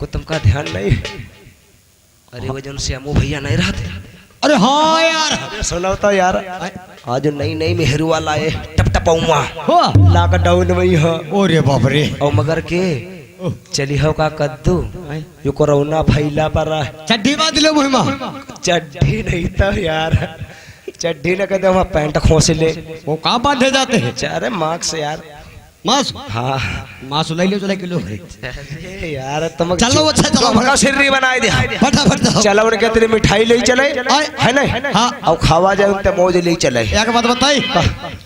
को तुमका ध्यान नहीं? अरे वजन से अमू भैया नहीं रहते। अरे हाँ यार सुना तो यार, आज नई नई मेहरू वाला है टप टपाऊंगा हो लॉकडाउन में हो। ओरे बाप रे और मगर के चली हो का कद्दू यो कोरोना फैला पर चड्डी बांध लो मुहिमा। चड्डी नहीं तो यार, चड्डी न कहते हम पैंट खोस ले। वो कहाँ बांधे जाते हैं? अरे मार्क्स यार, मांस। हाँ मांस ले लो, चला किलो है। अरे यार तुम चलो अच्छा चलो भगा सिर्री बनाए दे फटाफट जाओ। चलो उनके तेरे मिठाई ले चले है ना? हाँ और खावा जाए उनते मौज ले चले। एक बात बताई,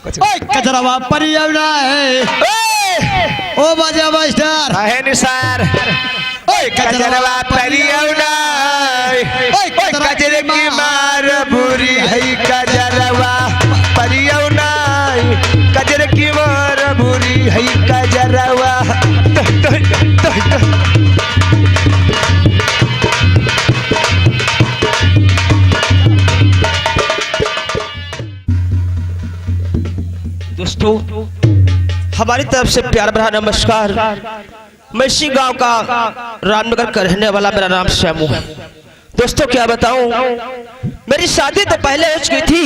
ओए कचरावा परियावना है ओ बाजा मास्टर है निसार। ओए कचरवा परियावना, ओए कचरे की मार बुरी है कचरवा परियावना, कचरे की मार बुरी है कचरवा। दोस्तों हमारी तरफ से प्यार भरा नमस्कार। मैं इसी गांव का रामनगर का रहने वाला, मेरा नाम श्यामू है। दोस्तों क्या बताऊं, मेरी शादी तो पहले हो चुकी थी,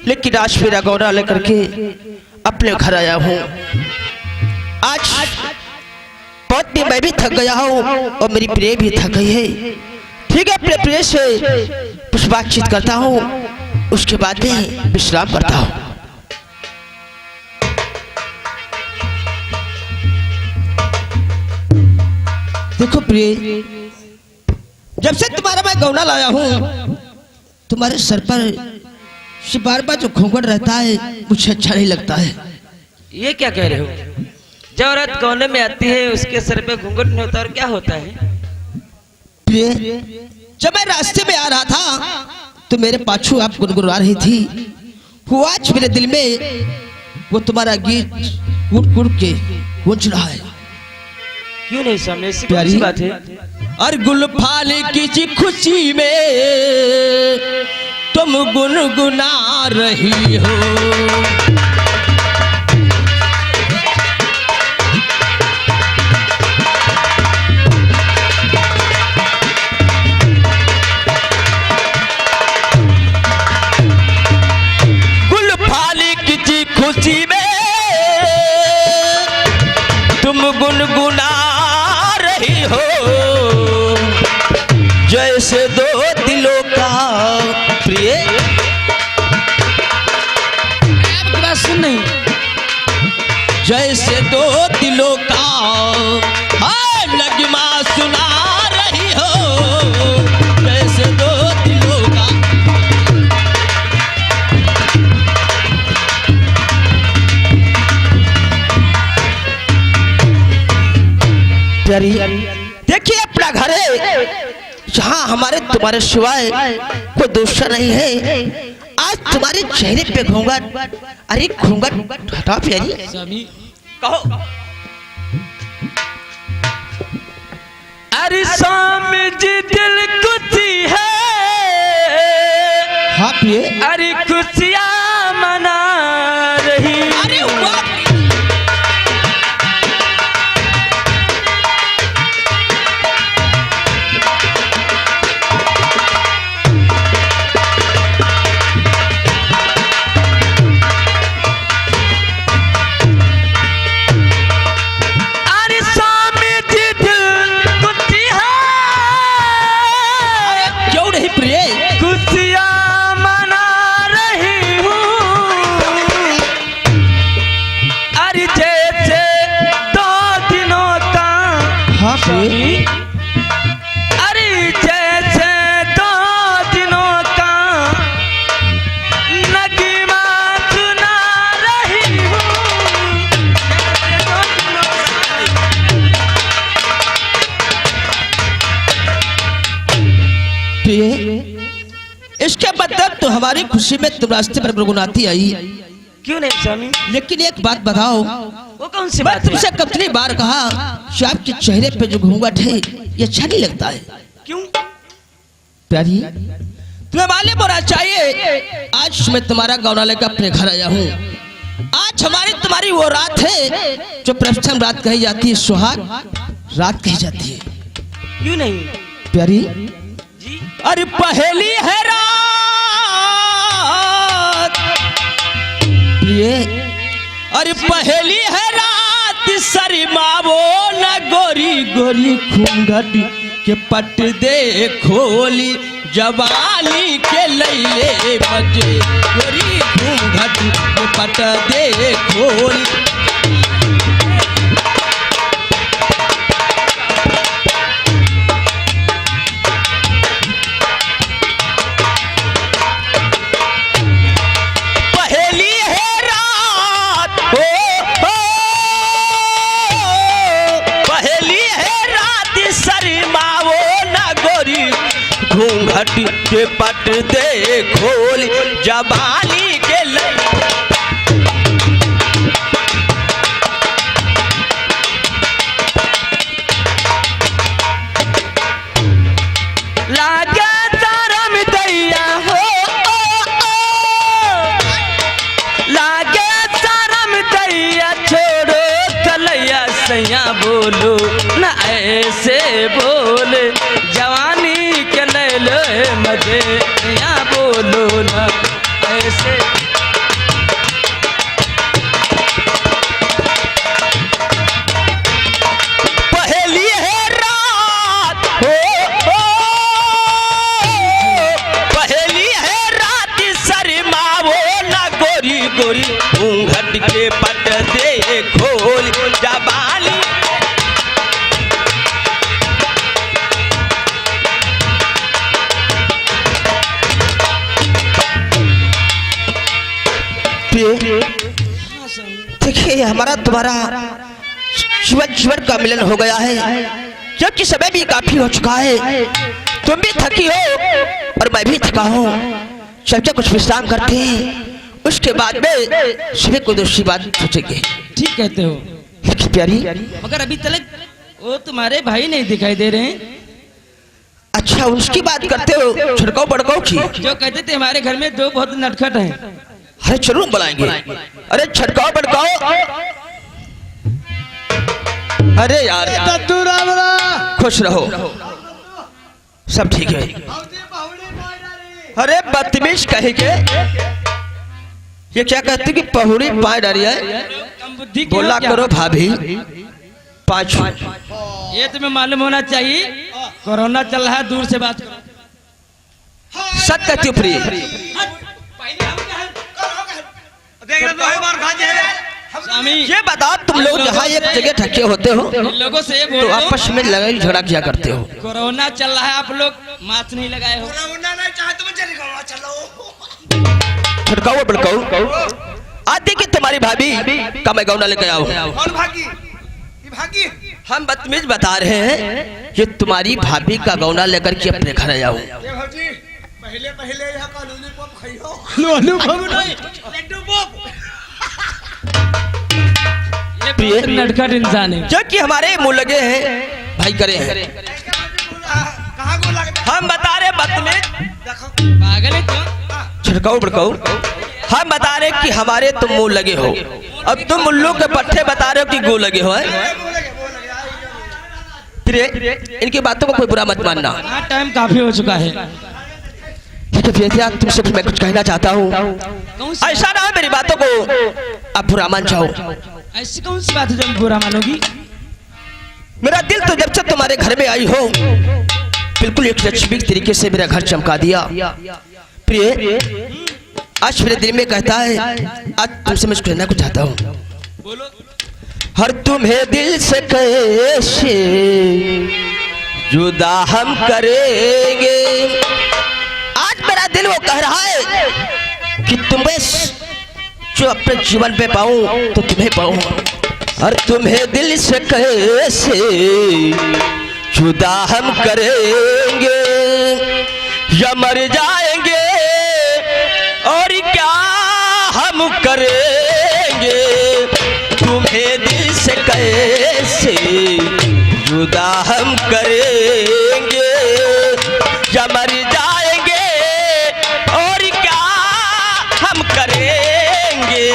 लेकिन आज मेरा गौरा लेकर के अपने घर आया हूं। आज बहुत भी मैं भी थक गया हूं और मेरी प्रिय भी थक गई है। ठीक है, अपने प्रिय से कुछ बातचीत करता हूं, उसके बाद में विश्राम करता हूं। देखो प्रिय, जब से तुम्हारा मैं गौना लाया हूँ, तुम्हारे सर पर बार बार जो घूंघट रहता है मुझे अच्छा नहीं लगता है। ये क्या कह रहे हो? जब औरत गौने में आती है उसके सर पे घूंघट नहीं होता और क्या होता है? प्रिय, जब मैं रास्ते में आ रहा था तो मेरे पाछू आप गुनगुना रही थी। वो आज मेरे दिल में वो तुम्हारा गीत गुट गुट के गूंज रहा है। क्यों नहीं सामने, ऐसी कौन सी बात है? और गुलफाल की खुशी में तुम गुनगुना रही हो। गुलफाल की खुशी में तुम गुनगुना रही हो, जैसे दो दिलों का। प्रिय आपकी बात सुन नहीं, जैसे दो दिलों का नगमा सुना रही हो, जैसे दो दिलों का। प्यारी देखिए, अपना घर है जहाँ हमारे तुम्हारे सिवाय कोई दूसरा नहीं है। आज तुम्हारे चेहरे पे घूंघट, अरे घूंघट हटाओ प्यारी, कहो। अरे स्वामी जी दिल खुशी है, हाँ प्रिय, अरे खुशियाँ मना रही। अरे वाह, अरे जैसे दो दिनों का नगमा सुना रही हूँ। इसके मतलब तो हमारी खुशी में तुम रास्ते पर गुनगुनाती आई। क्यों नहीं स्वामी? लेकिन एक बात बताओ, वो कौन सी बात है? तुमसे कितनी बार कहा कि आपके चेहरे पे जो घूंघट है ये अच्छा नहीं लगता है। क्यों? प्यारी, तुम्हें मालूम होना चाहिए, आज मैं तुम्हारा गौना लेकर अपने घर आया हूँ। आज हमारी तुम्हारी वो रात है जो प्रथम रात कही जाती है, सुहाग रात कही जाती है। क्यों नहीं? प्यारी जी अरे पहेली है रात, प्रिय अरे पहेली है रात शर्मावो न गोरी गोरी घूंघट के पट दे खोली जवानी के लैले बजे गोरी घूंघट के पट दे खोली। पहेली है रात हो, पहेली है रात शर्मावो न गोरी घूंघट के पट दे खोली जवानी के लैले। लागे तारम दैया हो, लागे तारम दैया छोड़ो कलैया सैया बोलो न ऐसे बोले जवानी के लैले मजे सैया बोलो न ऐसे। पहेली है रात हो, पहेली है रात शर्मावो न गोरी गोरी घूंघट के पट दे खोल जवानी। देखिए हमारा तुम्हारा जीवन जीवन का मिलन हो गया है, क्योंकि समय भी काफी हो चुका है। तुम भी थकी हो और मैं भी थका हूँ। चलते कुछ विश्राम करते हैं, उसके बाद में सुबह को दूसरी बात सोचेंगे। ठीक कहते हो, लेकिन प्यारी मगर अभी तक वो तुम्हारे भाई नहीं दिखाई दे रहे हैं। अच्छा उसकी बात करते हो, छिड़काओ बड़काओ की। जो कहते थे हमारे घर में दो बहुत नटखट हैं। अरे जरूर बुलाएंगे। अरे छिड़काओ बड़काओ। अरे यार तत्तू रामरा खुश रहो, सब ठीक है। अरे बदतमीज कहे के ये क्या कहती कि पहुड़ी पाए डरी है। कम बुद्धि की हो बोला क्या? करो भाभी पाँच। ये तुम्हें मालूम होना चाहिए, कोरोना चल रहा है, दूर से बात करो। सत कहती हूँ प्रिय। स्वामी ये बताओ तुम लोग जहाँ एक जगह ठके होते हो इन लोगों से ये तो बोलो, आपस में लड़ाई झगड़ा किया करते हो। कोरोना चल रहा है, आप लोग मास्क नहीं लगाए हो। छिड़काओ बड़काओ। आते कि तुम्हारी भाभी का मैं गौना लेके आओ। हम बदतमीज बता रहे हैं कि तुम्हारी भाभी का गौना लेकर के अपने घर आओ। पहले पहले यहाँ का लॉलीपॉप खाइयो। लॉलीपॉप नहीं, लड्डू पॉप। ये बहुत नटखट इंसान है। जो कि हमारे मुंह लगे हैं भाई करे हैं। कहाँ को लगता? हम बता रहे बदतमीज पागल है तुम। छिड़काओ बड़काओ। हम बता रहे कि हमारे तुम मुंह लगे हो, अब तुम उल्लू के पट्टे बता रहे हो कि गो लगे हो। फिर इनकी बातों को कोई बुरा मत मानना। हाँ टाइम काफी हो चुका है। भैया तुमसे मैं कुछ कहना चाहता हूँ, कौन सी ऐसा ना हो मेरी बातों को आप बुरा मान जाओ। ऐसी कौन सी बात है जो बुरा मानोगी? मेरा दिल तो जब से तुम्हारे घर में आई हो बिल्कुल एक लक्ष्मी के तरीके से मेरा घर चमका दिया। प्रिय आज मेरे दिल में कहता है आज तुमसे मैं कहना कुछ चाहता हूँ। बोलो। हर तुम्हें दिल से कैसे जुदा हम करेंगे। आज मेरा दिल वो कह रहा है कि तुम्हें जो अपने जीवन पे पाऊं तो तुम्हें पाऊं। और तुम्हें दिल से कैसे जुदा हम करेंगे, या मर जाएंगे और क्या हम करेंगे। तुम्हें दिल से कैसे जुदा हम करेंगे, या मर जाएंगे और क्या हम करेंगे।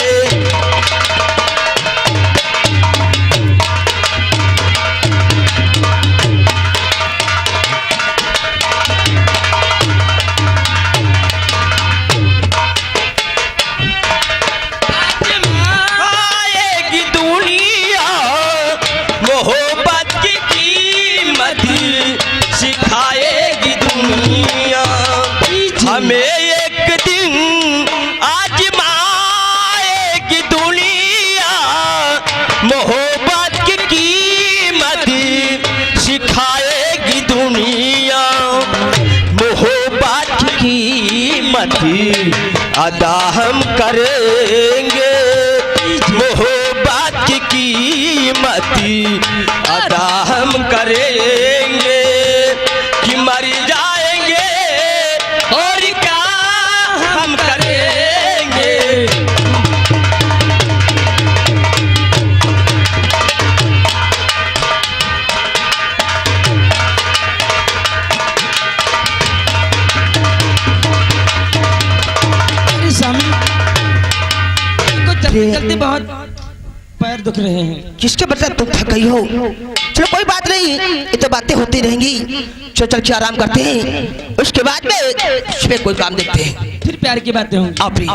हमें एक दिन आजमाएगी दुनिया, मोहब्बत की कीमत सिखाएगी दुनिया, मोहब्बत की कीमत अदा हम करेंगे, मोहब्बत की कीमत अदा हम करेंगे, कि मर जाएंगे और क्या हम करेंगे। अरे स्वामी को चलते चलते बहुत पैर दुख रहे हैं। किसके बदला तुम थक गई हो? चलो कोई बात नहीं, ये तो बातें होती रहेंगी। चलो चल के आराम करते हैं, उसके बाद में सुबह कोई काम देखते हैं। फिर प्यार की बातें होंगी। आप भी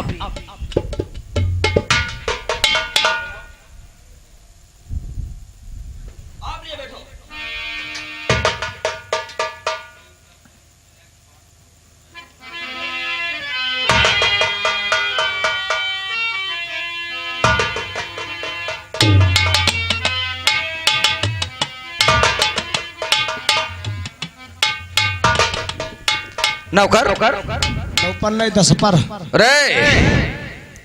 नौकर ऊपर नहीं 10 पर। रे,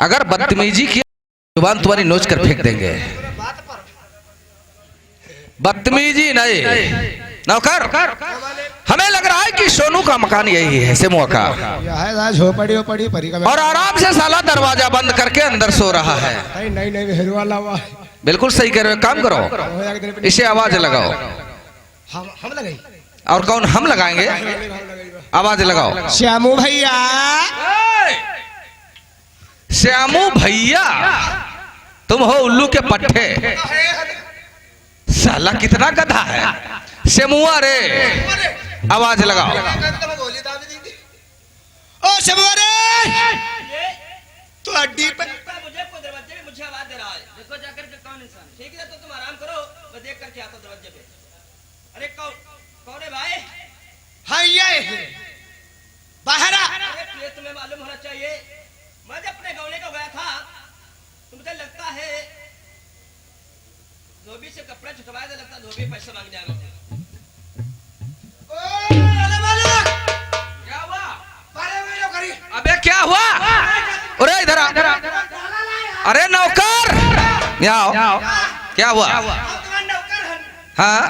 अगर बदतमीजी की जुबान तुम्हारी नोच कर फेंक देंगे। बदतमीजी नहीं नौकर, हमें लग रहा है कि सोनू का मकान यही है, सेमुआ का, यह झोपड़ी ओपड़ी परी का। और आराम से साला दरवाजा बंद करके अंदर सो रहा है। नहीं नहीं नहीं वाला हुआ। बिल्कुल सही कह रहे हो, काम करो, इसे आवाज लगाओ। हम लगाई। और कौन? हम लगाएंगे, आवाज लगाओ। श्यामू भैया, श्यामू भैया, तुम हो उल्लू के पट्टे। साला कितना गधा है। श्यामुआ रे, आवाज लगाओ। ओ श्यामुआ रे, तू अड्डी पर मुझे आवाज दे रहा है। देखो जाकर के कौन इंसान। ठीक है तो तुम आराम करो, मैं देख करके आता दरवाजे पे। अरे कौन है भाई? हाँ ये बाहर आ। अरे ये तुम्हें मालूम होना चाहिए, मैं जब अपने गौने को गया था तो मुझे लगता है धोबी से कपड़ा छुटवाया था, लगता धोबी पैसे मांग जाएगा। क्या हुआ? अबे क्या हुआ? अरे इधर आ। अरे नौकर, यहाँ आओ। क्या हुआ? हाँ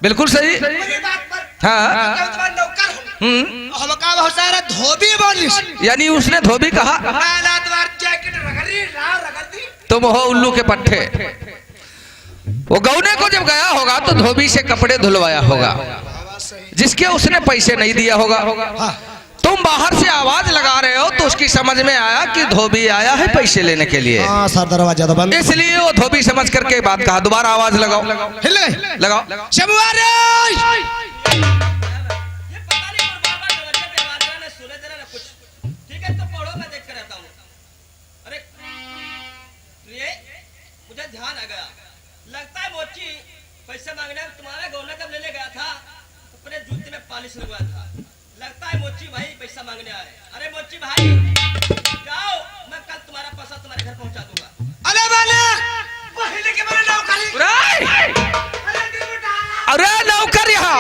बिल्कुल सही। हाँ हम का बहुत सारा धोबी बोलिस। यानी उसने धोबी कहा। तुम हो उल्लू के पट्टे। वो गौने को जब गया होगा तो धोबी से कपड़े धुलवाया होगा, जिसके उसने पैसे नहीं दिया होगा। तुम बाहर से आवाज लगा रहे हो तो उसकी समझ में आया कि धोबी आया है पैसे लेने के लिए। सर दरवाजा तो बंद, इसलिए वो धोबी समझ करके बात कहा। दोबारा आवाज लगाओ। हिल गई। लगाओ। श्यामुआ रे, ध्यान आ गया, लगता है मोची पैसे मांगने तुम्हारा गौना जब लेने गया था अपने जूते में पॉलिश लगवाया था। लगता है मोची भाई पैसा मांगने आए। अरे मोची भाई जाओ, मैं कल तुम्हारा पैसा तुम्हारे घर पहुंचा दूंगा। अरे वाले पहले के बारे नौकरी। अरे नौकर यहाँ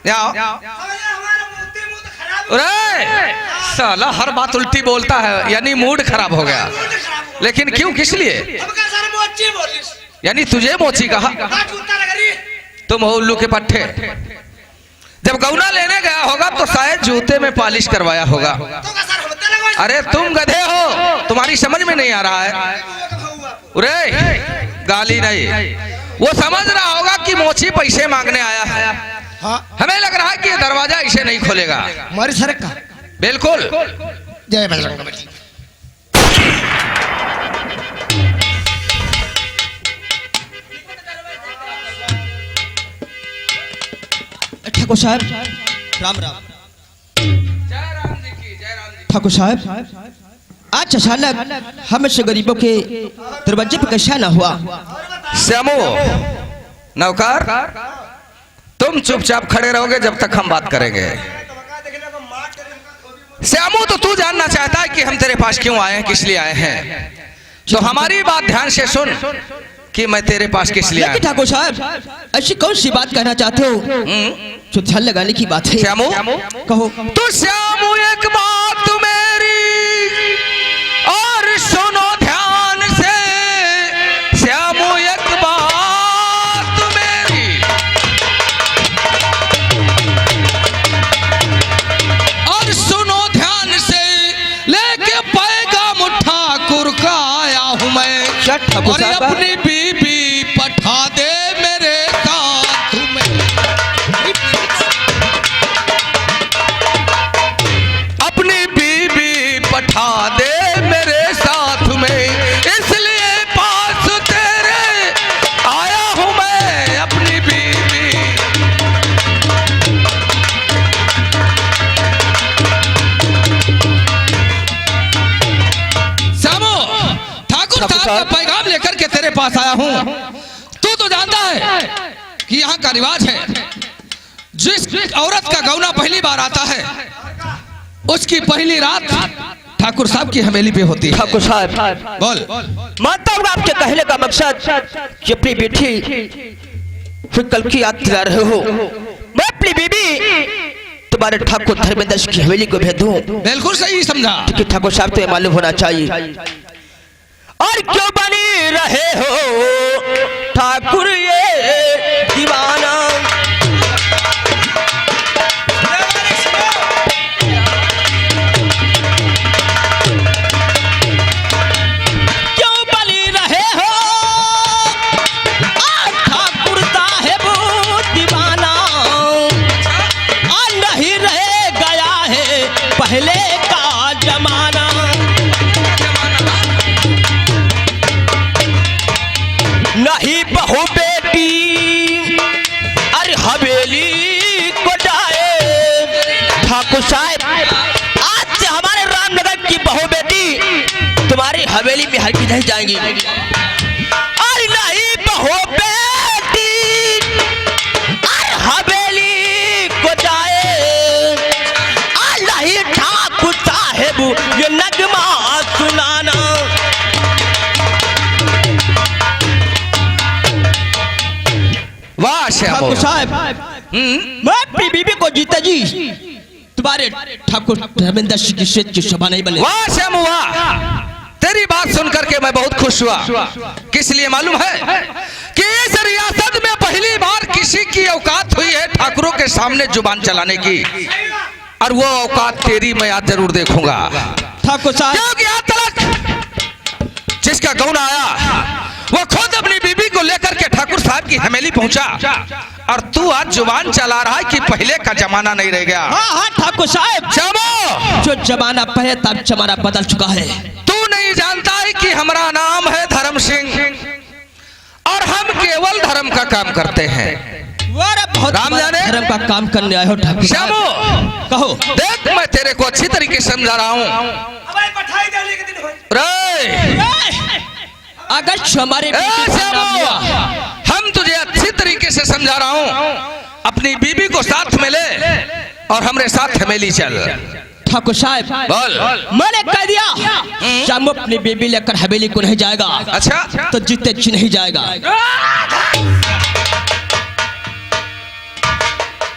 हमारा मूर्ति मूड खराब। अरे साला हर बात उल्टी बोलता है, यानी मूड खराब हो गया। लेकिन क्यों, किस लिए? यानी तुझे मोची कहा? तुम हो उल्लू के पट्टे। जब गौना लेने गया होगा तो शायद जूते में पॉलिश करवाया होगा। अरे तुम गधे हो, तुम्हारी समझ में नहीं आ रहा है। अरे गाली नहीं, वो समझ रहा होगा कि मोची पैसे मांगने आया है। हमें लग रहा है कि ये दरवाजा इसे नहीं खोलेगा। हमारी सड़क का बिल्कुल। जय बजरंगबली। ठाकुर साहब राम राम। ठाकुर साहब आज अचानक हम से गरीबों के दरवाजे पर कैसा ना हुआ? श्यामू नौकर, तुम चुपचाप खड़े रहोगे जब तक हम बात करेंगे। श्यामू, तो तू जानना चाहता है कि हम तेरे पास क्यों आए हैं, किस लिए आए हैं। तो हमारी बात ध्यान से सुन कि मैं तेरे पास किस लिए आया लेकिन ठाकुर साहब ऐसी कौन सी बात कहना चाहते हो जो ध्यान लगाने की बात है। श्यामू, कहो। तो श्यामू एक बात मेरी और सुनो ध्यान से, श्यामू एक बात मेरी और सुनो ध्यान से, लेके पैगाम ठाकुर का आया हूं मैं, और अपनी बीबी पठा दे मेरे साथ में, अपनी बीबी पठा दे मेरे साथ में, इसलिए पास तेरे आया हूं मैं, अपनी बीबी। श्यामू, ठाकुर साहब का पैगाम लेकर के तेरे पास आया हूं। तू तो जानता है कि यहाँ का रिवाज है, जिस औरत का गौना पहली बार आता है उसकी पहली रात ठाकुर साहब की हवेली पे होती है। ठाकुर साहब बोल। मानता हूँ आपके कहने का मकसद कि अपनी बेटी फिर कल की याद दिला रहे हो। मैं अपनी बीबी तुम्हारे ठाकुर धर्मेंद्र की हवेली को भेज दूं। बिल्कुल सही समझा कि ठाकुर साहब तो ये मालूम होना चाहिए। और क्यों बनी रहे हो ठाकुर ये दीवाना, क्यों बनी रहे हो ठाकुर साहेब दीवाना, और नहीं रह गया है पहले का जमाना। नहीं बहू बेटी अरे हवेली को जाए ठाकुर साहब, आज से हमारे रामनगर की बहू बेटी तुम्हारी हवेली में हर की नहीं जाएंगी। अरे नहीं बहू बेटी अरे हवेली को जाए, नहीं ठाकुर साहेब ये नगमा सुनाना। वाह श्यामू ठाकुर साहब मैं अपनी बीबी को जीता जी तुम्हारे ठाकुर धर्मेंद्र सिंह की सेठ की शोभा नहीं बने। वाह श्यामू वाह, तेरी बात सुनकर के मैं बहुत खुश हुआ। किस लिए मालूम है कि इस रियासत में पहली बार किसी की औकात हुई है ठाकुरों के सामने जुबान चलाने की, और वो औकात तेरी मैं आज जरूर देखूंगा। ठाकुर साहब क्योंकि आज तक जिसका गौना आया वो खुद अपनी बीबी को लेकर के ठाकुर साहब की हवेली पहुंचा, और तू आज जुबान चला रहा है कि पहले का जमाना नहीं रह गया। हाँ ठाकुर साहब श्यामू, जो जमाना पहले तब जमाना बदल चुका है। तू नहीं जानता है कि हमारा नाम है धर्म सिंह, और हम केवल धर्म का काम करते हैं। बहुत राम जाने धर्म का काम करने आए हो ठाकुर श्यामू, साहब। कहो। देख मैं तेरे को अच्छी तरीके से समझा रहा हूँ। अगर हमारे हम तुझे अच्छी तरीके से समझा रहा हूँ, अपनी बीबी को साथ में ले और हमरे साथ हवेली चल। ठाकुर साहब बोल। मैंने कह दिया शाम अपनी बेबी लेकर हवेली को नहीं जाएगा। अच्छा तो जीते जी नहीं जाएगा।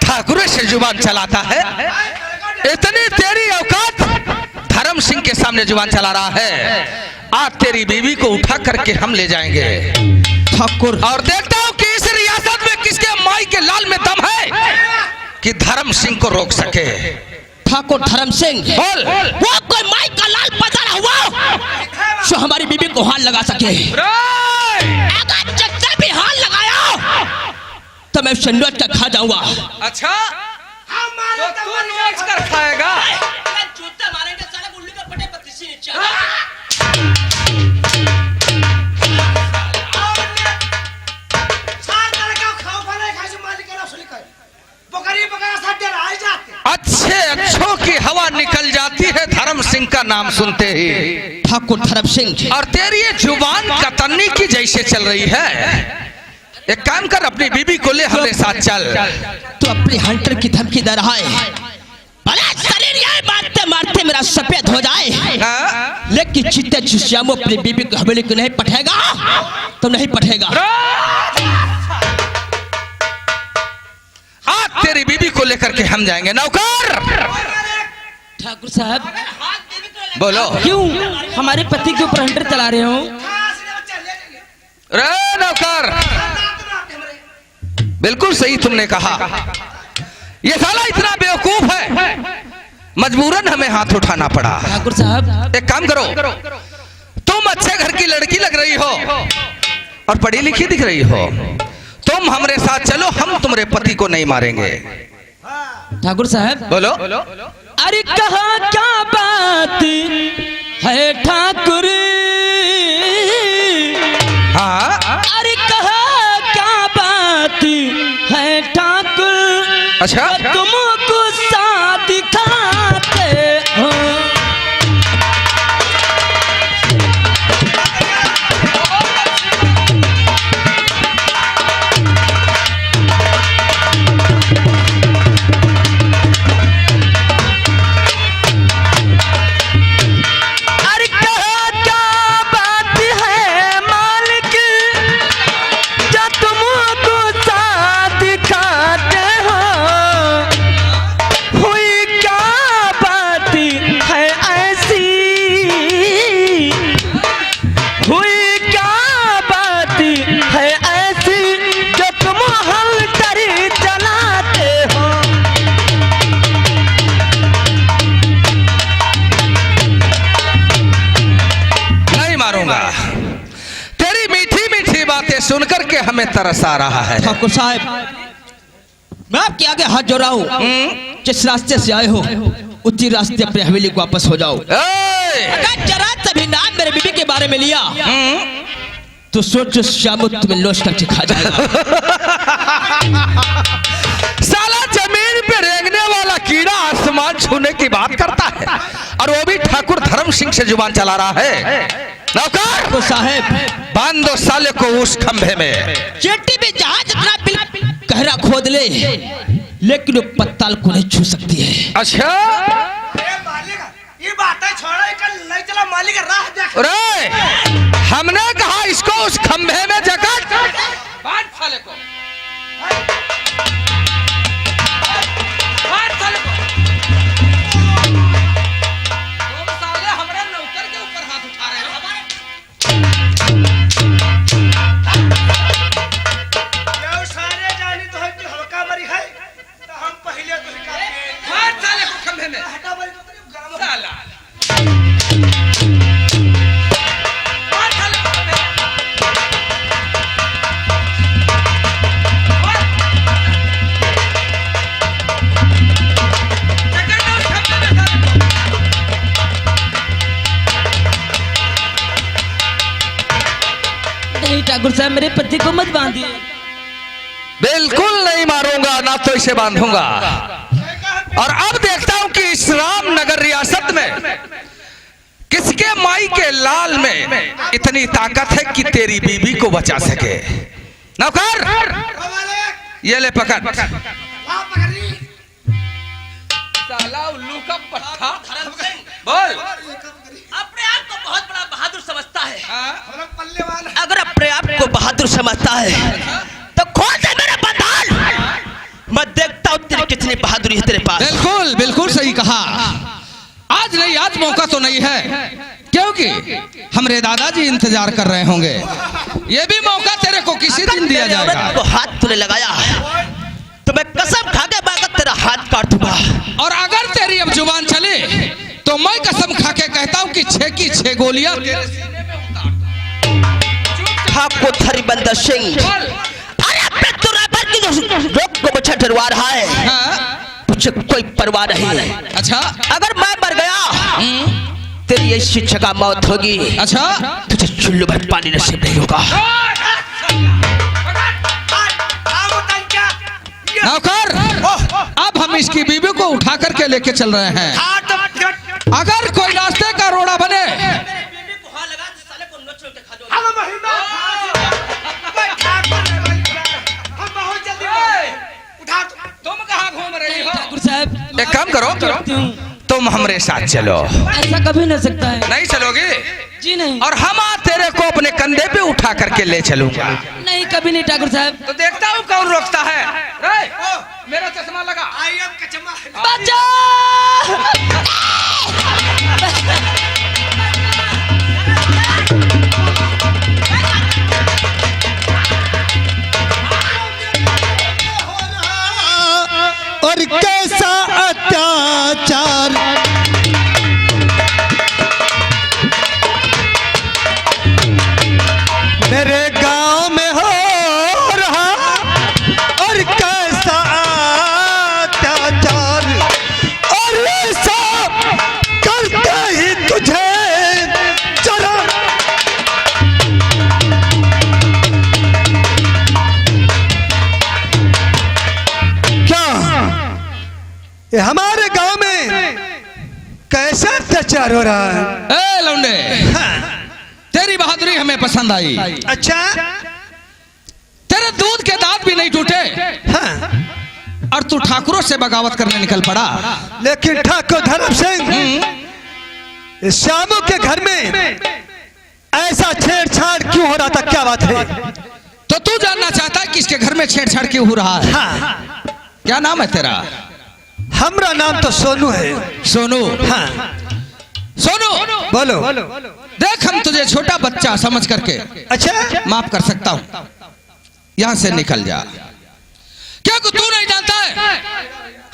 ठाकुर से जुबान चलाता है, इतनी तेरी औकात धर्म सिंह के सामने जुबान चला रहा है। आज तेरी बीवी को उठा करके हम ले जाएंगे ठाकुर, और देखता हूँ कि इस रियासत में किसके माई के लाल में दम है कि धर्म सिंह को रोक सके। ठाकुर धर्म सिंह बोल। वो कोई माई का लाल पधारा हुआ जो हमारी बीबी को हाथ लगा सके। अगर जिससे भी हाथ लगाया तो मैं उसे नोच कर खा जाऊंगा। अच्छा तो तू नोच कर खाएगा। जूता मारेंगे साले बुल्ली का पटे बत्तीसी नीचे। अच्छे अच्छों की हवा निकल जाती है धर्म सिंह का नाम सुनते ही। ठाकुर धर्म सिंह, और तेरी ये जुबान कतरनी की जैसे चल रही है। एक काम कर, अपनी बीबी को ले हमारे साथ चल। तो अपने हंटर की धमकी दे रहा है। भला शरीर यही मारते मारते मेरा सफेद हो जाए, हाँ? लेकिन चित्ते चिश्यामो अपनी बीबी को हवेली को नहीं पठेगा तो नहीं पठेगा। आज तेरी बीबी को लेकर के हम जाएंगे। नौकर ठाकुर साहब बोलो, क्यों हमारे पति के ऊपर हंटर चला रहे हो? रे नौकर, बिल्कुल सही तुमने कहा। ये साला इतना बेवकूफ है, मजबूरन हमें हाथ उठाना पड़ा। ठाकुर साहब एक काम करो, तुम अच्छे घर की लड़की लग रही हो और पढ़ी लिखी दिख रही हो, तुम हमारे साथ चलो, हम तुम्हारे पति को नहीं मारेंगे। ठाकुर साहब बोलो। अरे कहा क्या बात है ठाकुर, हाँ अरे कहा क्या बात है ठाकुर, अच्छा, तुमको साथ दिखाते हो। तेरी मीठी मीठी बातें सुनकर के हमें तरस आ रहा है। ठाकुर साहब मैं आपके आगे हाथ जोड़ रहा हूँ, जिस रास्ते से आए हो उसी रास्ते अपने हवेली को वापस हो जाओ। अगर जरा तभी नाम मेरे बीबी के बारे में लिया तो सोचो शाम तुम्हें लोच करके खा जाएगा। साला जमीन पे रेंगने वाला कीड़ा आसमान छूने की बात करता है, और वो भी ठाकुर धर्म सिंह से जुबान चला रहा है। नौकर तो साहब बांध दो साले को उस खंभे में। चेटी में जहां जितना गहरा खोद ले, लेकिन वो पत्ताल को नहीं छू सकती है। अच्छा ये बात है, छोड़ा नहीं चला मालिक राह देख। रे हमने कहा इसको उस खंभे में जकड़ बांध साले को, बांध साले को। तुम साले हमारे नौकर के ऊपर हाथ उठा रहे हो। ये सारे जानी तो है कि हल्का मरी है, तो हम पहले तो बांध साले को खंभे में। हटा मरी तो गरम साला नहीं ठाकुर साहब मेरे पति को मत बांधिए। बिल्कुल नहीं मारूंगा, ना तो इसे बांधूंगा। और अब देखता हूं कि इस रामनगर रियासत में किसके माई के लाल में इतनी ताकत है कि तेरी बीबी को बचा सके। नौकर ये ले पकड़। साला उल्लू का पट्टा। बोल। अपने आप को बहुत बड़ा बहादुर समझता है। पल्ले वाला अगर अपने आप को बहादुर समझता है तो खोल दे मेरा बंधन, मैं देखता हूँ तेरी कितनी बहादुरी है तेरे पास। बिल्कुल बिल्कुल सही कहा। आज नहीं, आज मौका तो नहीं है, क्योंकि हमारे दादाजी इंतजार कर रहे होंगे। ये भी मौका तेरे को किसी दिन दिया जाएगा। को हाथ तूने लगाया तो मैं कसम खा के बागत तेरा हाथ काटूंगा। और अगर तेरी अब जुबान चले तो मैं कसम खा के कहता हूँ कि 6 की 6 गोलियां तेरे सीने में उतार। ठाकुर हरिबंदर सिंह, अरे अपने तुराबर की जो रोक को मुझे डरवा रहा है, हाँ? तुझे कोई परवाह नहीं है। अच्छा, अगर मैं मर गया तेरी ऐसी जगह मौत होगी, अच्छा, तुझे चुल्लू भर पानी नसीब नहीं होगा। नौकर अब हम इसकी बीवी को उठा करके लेके चल रहे हैं। अगर कोई रास्ते का रोड़ा बने तुम कहाँ घूम रही हो? ठाकुर साहब एक काम करो, हमरे साथ चलो। ऐसा कभी नहीं सकता है। नहीं चलोगे? जी नहीं। और हम तेरे को अपने कंधे पे उठा करके ले चलूंगा। नहीं कभी नहीं ठाकुर साहब। तो देखता हूँ कौन रोकता है। रे, मेरा चश्मा लगा। बचाओ! और कैसा अत्याचार मेरे गांव में हो रहा, और कैसा अत्याचार, और ऐसा करते ही तुझे जरा क्या ये हमारे गांव में कैसा अत्याचार हो रहा है? ए लौंडे, तेरी बहादुरी हमें पसंद आई। अच्छा, तेरे दूध के दांत भी नहीं टूटे हाँ। और तू ठाकुरों से बगावत करने निकल पड़ा। लेकिन ठाकुर धर्म सिंह, श्यामू के घर में ऐसा छेड़छाड़ क्यों हो रहा था? क्या बात है? तो तू जानना चाहता है कि इसके घर में छेड़छाड़ क्यों हो रहा है? हाँ। क्या नाम है तेरा? हमरा नाम तो सोनू है। सोनू? हाँ। सोनू, बोलो। देख हम तुझे छोटा बच्चा समझ करके अच्छा, माफ कर सकता हूँ। यहाँ से निकल जा। क्या तू नहीं जानता है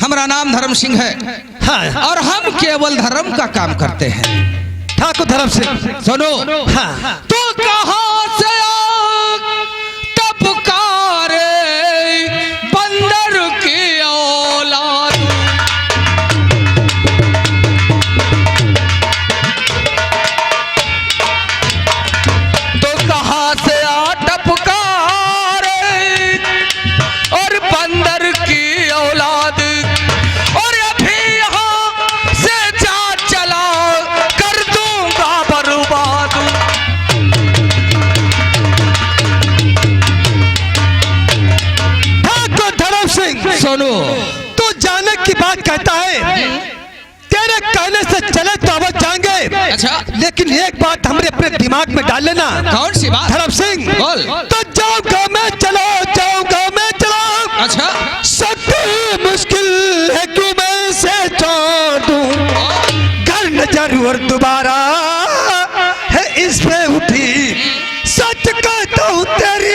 हमारा नाम धर्म सिंह है? हाँ। और हम केवल धर्म का काम करते हैं। ठाकुर धर्म सिंह, सुनो, हाँ। तू कहाँ से टपकारे बंदर की औलाद, तो कहाँ से टपकारे और बंदर की औलाद, और अभी यहाँ से जा चला कर दूंगा बर्बाद। ठाकुर धर्म सिंह, सोनू, तू जाने की बात कहता है, तेरे कहने से चले तो अब जाएंगे। अच्छा, लेकिन एक बात हमरे अपने दिमाग में डाल लेना। कौन सी बात? धर्म सिंह, बोल। तो जाऊंगा मैं, चलो जाऊंगा मैं, चलो। अच्छा, सबसे मुश्किल है क्यों मैं से छोड़ दूं, घर न जरूर दोबारा है इस पे उठी, सच कहता हूँ तेरी।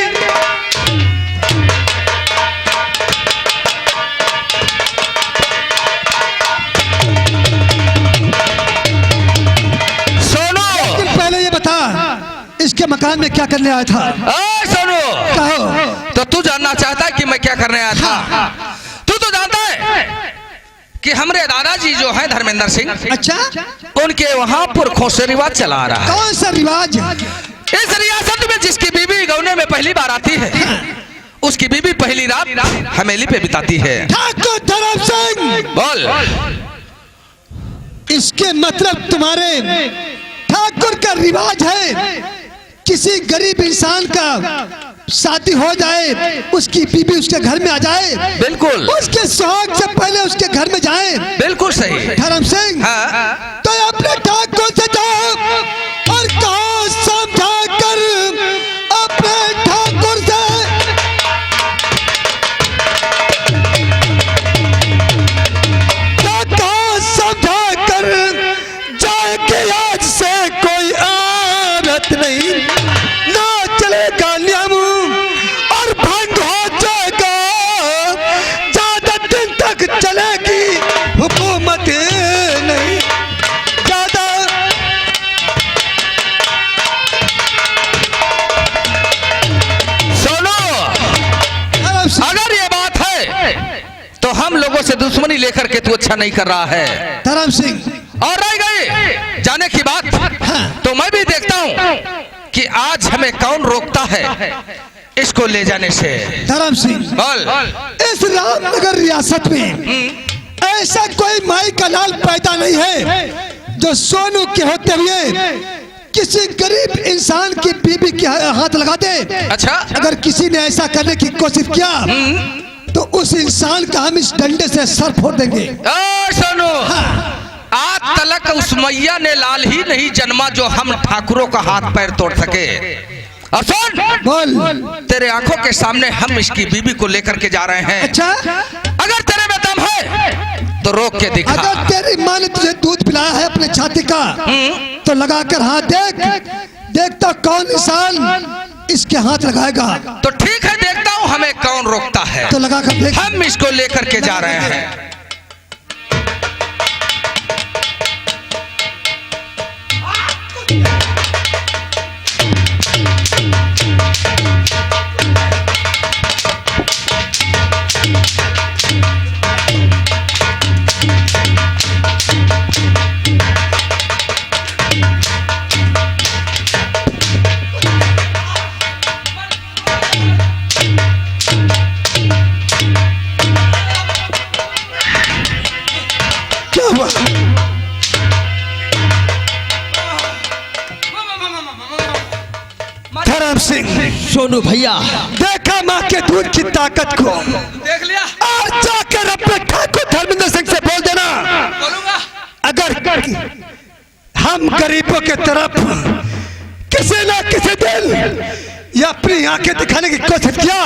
सोनू, पहले ये बता, इसके मकान में क्या करने आया था? सोनू, कहो। तो तू जानना चाहता है कि मैं क्या करने आया था? तू तो जानता है कि हमारे दादाजी जो है धर्मेंद्र सिंह, अच्छा, उनके वहां पुरखों से रिवाज चला आ रहा है। कौन सा रिवाज? इस रियासत में जिसकी बीबी गौने में पहली बार आती है, उसकी बीबी पहली रात हवेली पे बिताती है। ठाकुर धर्म सिंह, बोल। इसके मतलब तुम्हारे ठाकुर का रिवाज है, किसी गरीब इंसान का शादी हो जाए, उसकी बीबी उसके घर में आ जाए, बिल्कुल, उसके सुहाग से पहले उसके घर में जाए। बिल्कुल सही। धर्म सिंह, हाँ। तो अपने ठाकुर से जाओ और कहो समझा कर अपने ठाकुर से। कहो समझा कर जाए कि आज से कोई आदत नहीं, ना चलेगा नियम और भंग हो जाएगा, ज्यादा दिन तक चलेगी हुकूमत नहीं, ज्यादा। सोनू, अगर ये बात है तो हम लोगों से दुश्मनी लेकर के तू अच्छा नहीं कर रहा है। धर्म सिंह, और रह गई जाने की बात, तो मैं भी देखता हूँ कि आज हमें कौन रोकता है इसको ले जाने से। धर्म सिंह, बोल। इस रामनगर रियासत में ऐसा कोई माई का लाल पैदा नहीं है जो सोनू के होते हुए किसी गरीब इंसान की बीबी के हाथ लगा दे। अच्छा, अगर किसी ने ऐसा करने की कोशिश किया तो उस इंसान का हम इस डंडे से सर फोड़ देंगे। सोनू, आज तलक उस मैया ने लाल ही नहीं जन्मा जो हम ठाकुरों का हाथ पैर तोड़ सके। और सुन, बोल। तेरे आंखों के सामने हम इसकी बीबी को लेकर के जा रहे हैं। अच्छा, अगर तेरे में दम है तो रोक के दिखा। अगर तेरी माँ ने तुझे दूध पिलाया है अपने छाती का तो लगा कर हाथ देख, देखता कौन इंसान इसके हाथ लगाएगा। तो ठीक है, देखता हूँ हमें कौन रोकता है। तो लगा कर देख। हम इसको लेकर के जा रहे हैं। क्या हुआ? धर्म सिंह, सोनू भैया, देखा माँ के दूध की ताकत को। देख लिया, और जाकर अपने ठाकुर धर्मेंद्र सिंह से बोल देना, बोलूंगा। अगर हम गरीबों के तरफ किसी न किसी दिन या अपनी आंखें दिखाने की कोशिश किया